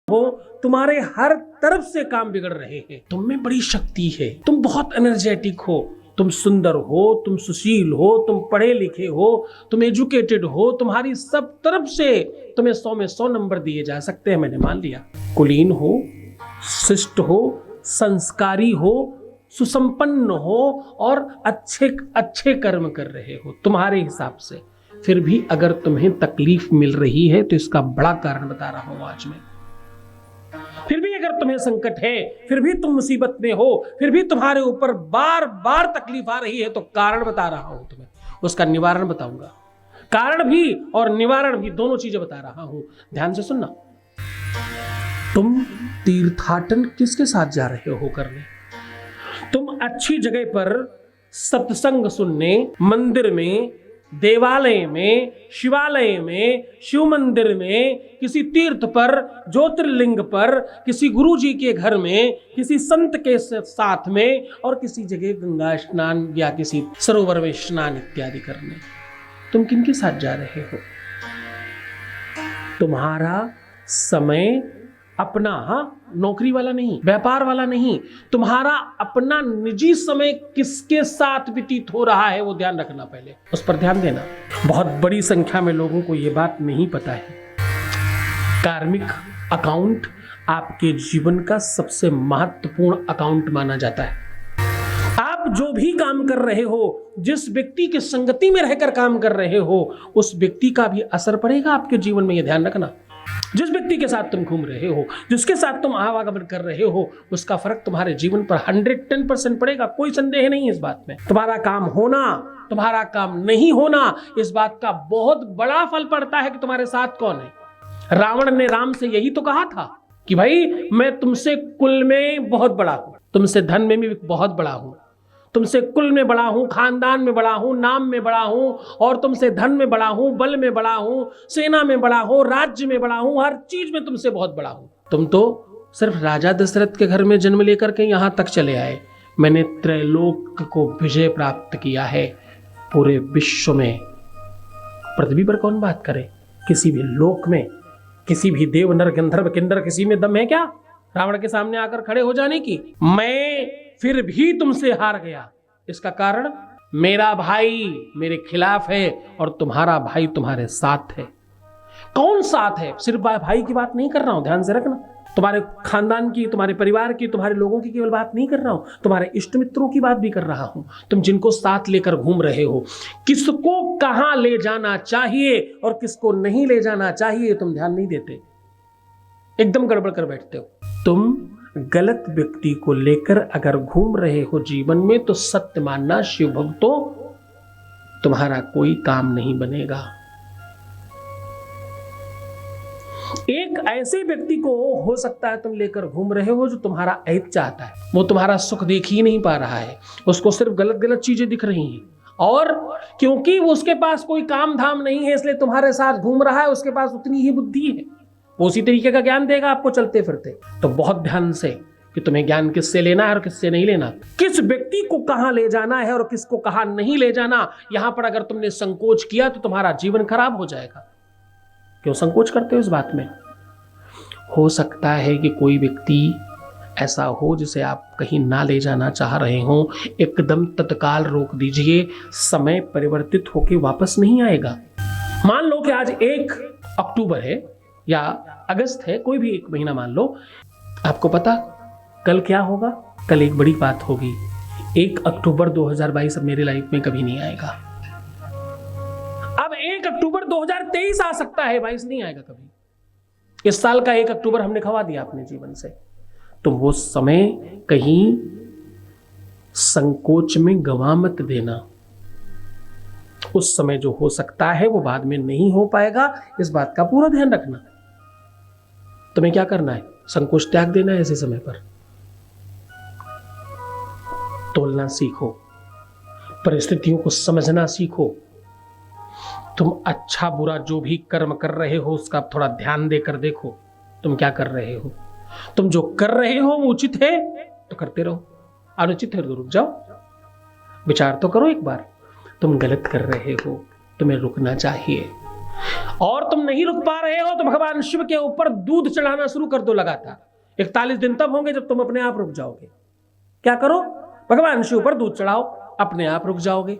हो, तुम्हारे हर तरफ से काम बिगड़ रहे हैं। तुम में बड़ी शक्ति है, तुम बहुत एनर्जेटिक हो, तुम सुंदर हो, तुम सुशील हो, तुम पढ़े लिखे हो, तुम एजुकेटेड हो, तुम्हारी सब तरफ से तुम्हें 100 में 100 नंबर दिए जा सकते हैं। मैंने मान लिया। कुलीन हो, शिष्ट हो, संस्कारी हो, सुसंपन्न हो और अच्छे अच्छे कर्म कर रहे हो तुम्हारे हिसाब से, फिर भी अगर तुम्हें तकलीफ मिल रही है तो इसका बड़ा कारण बता रहा हूं आज मैं। फिर भी अगर तुम्हें संकट है, फिर भी तुम मुसीबत में हो, फिर भी तुम्हारे ऊपर बार बार तकलीफ आ रही है, तो कारण बता रहा हूं तुम्हें, उसका निवारण बताऊंगा। कारण भी और निवारण भी, दोनों चीजें बता रहा हूं, ध्यान से सुनना। तुम तीर्थाटन किसके साथ जा रहे हो करने? तुम अच्छी जगह पर सत्संग सुनने, मंदिर में, देवालय में, शिवालय में, शिव मंदिर में, किसी तीर्थ पर, ज्योतिर्लिंग पर, किसी गुरु जी के घर में, किसी संत के साथ में, और किसी जगह गंगा स्नान या किसी सरोवर में स्नान इत्यादि करने। तुम किनके साथ जा रहे हो? तुम्हारा समय अपना, नौकरी वाला नहीं, व्यापार वाला नहीं, तुम्हारा अपना निजी समय किसके साथ व्यतीत हो रहा है वो ध्यान रखना, पहले उस पर ध्यान देना। बहुत बड़ी संख्या में लोगों को ये बात नहीं पता है। कार्मिक अकाउंट आपके जीवन का सबसे महत्वपूर्ण अकाउंट माना जाता है। आप जो भी काम कर रहे हो, जिस व्यक्ति की संगति में रहकर काम कर रहे हो, उस व्यक्ति का भी असर पड़ेगा आपके जीवन में, यह ध्यान रखना। जिस व्यक्ति के साथ तुम घूम रहे हो, जिसके साथ तुम आवागमन कर रहे हो, उसका फर्क तुम्हारे जीवन पर 110% पड़ेगा, कोई संदेह नहीं इस बात में। तुम्हारा काम होना, तुम्हारा काम नहीं होना, इस बात का बहुत बड़ा फल पड़ता है कि तुम्हारे साथ कौन है। रावण ने राम से यही तो कहा था कि भाई मैं तुमसे कुल में बहुत बड़ा हूं, तुमसे धन में भी बहुत बड़ा हूं, तुमसे कुल में बड़ा हूं, खानदान में बड़ा हूं, नाम में बड़ा हूं, और तुमसे धन में बड़ा हूं, बल में बड़ा हूं, सेना में बड़ा हूं, राज्य में बड़ा हूं, हर चीज में तुमसे बहुत बड़ा हूं। तुम तो सिर्फ राजा दशरथ के घर में जन्म लेकर के यहां तक चले आए, मैंने त्रैलोक को विजय प्राप्त किया है। पूरे विश्व में पृथ्वी पर कौन बात करे? किसी भी लोक में, किसी भी देव नर गंधर्व किन्नर, किसी में दम है क्या रावण के सामने आकर खड़े हो जाने की? मैं फिर भी तुमसे हार गया। इसका कारण मेरा भाई मेरे खिलाफ है और तुम्हारा भाई तुम्हारे साथ है। कौन साथ है? सिर्फ भाई की बात नहीं कर रहा हूं, ध्यान से रखना। तुम्हारे खानदान की, तुम्हारे परिवार की, तुम्हारे लोगों की केवल बात नहीं कर रहा हूं, तुम्हारे इष्ट मित्रों की बात भी कर रहा हूं। तुम जिनको साथ लेकर घूम रहे हो, किसको कहां ले जाना चाहिए और किसको नहीं ले जाना चाहिए तुम ध्यान नहीं देते, एकदम गड़बड़ कर बैठते हो। तुम गलत व्यक्ति को लेकर अगर घूम रहे हो जीवन में, तो सत्य मानना शिव भक्तों, तुम्हारा कोई काम नहीं बनेगा। एक ऐसे व्यक्ति को हो सकता है तुम लेकर घूम रहे हो जो तुम्हारा अहित चाहता है, वो तुम्हारा सुख देख ही नहीं पा रहा है, उसको सिर्फ गलत गलत चीजें दिख रही हैं, और क्योंकि वो उसके पास कोई काम धाम नहीं है इसलिए तुम्हारे साथ घूम रहा है। उसके पास उतनी ही बुद्धि है, वो उसी तरीके का ज्ञान देगा आपको चलते फिरते। तो बहुत ध्यान से कि तुम्हें ज्ञान किससे लेना है और किससे नहीं लेना, किस व्यक्ति को कहां ले जाना है और किसको कहां नहीं ले जाना। यहां पर अगर तुमने संकोच किया तो तुम्हारा जीवन खराब हो जाएगा। क्यों संकोच करते हो इस बात में? हो सकता है कि कोई व्यक्ति ऐसा हो जिसे आप कहीं ना ले जाना चाह रहे हो, एकदम तत्काल रोक दीजिए, समय परिवर्तित होकर वापस नहीं आएगा। मान लो कि आज 1 अक्टूबर है या अगस्त है, कोई भी एक महीना मान लो, आपको पता कल क्या होगा? कल एक बड़ी बात होगी। 1 अक्टूबर 2022 अब मेरी लाइफ में कभी नहीं आएगा। अब 1 अक्टूबर 2023 आ सकता है, 22 नहीं आएगा कभी। इस साल का 1 अक्टूबर हमने खवा दिया अपने जीवन से। तो वो समय कहीं संकोच में गंवा मत देना। उस समय जो हो सकता है वो बाद में नहीं हो पाएगा, इस बात का पूरा ध्यान रखना। तुम्हें क्या करना है? संकोच त्याग देना है। ऐसे समय पर तोलना सीखो, परिस्थितियों को समझना सीखो। तुम अच्छा बुरा जो भी कर्म कर रहे हो उसका थोड़ा ध्यान देकर देखो तुम क्या कर रहे हो। तुम जो कर रहे हो वो उचित है तो करते रहो, अनुचित है तो रुक जाओ, विचार तो करो एक बार। तुम गलत कर रहे हो, तुम्हें रुकना चाहिए। और तुम नहीं रुक पा रहे हो तो भगवान शिव के ऊपर दूध चढ़ाना शुरू कर दो लगातार। 41 दिन तब होंगे जब तुम अपने आप रुक जाओगे। क्या करो? भगवान शिव पर दूध चढ़ाओ, अपने आप रुक जाओगे।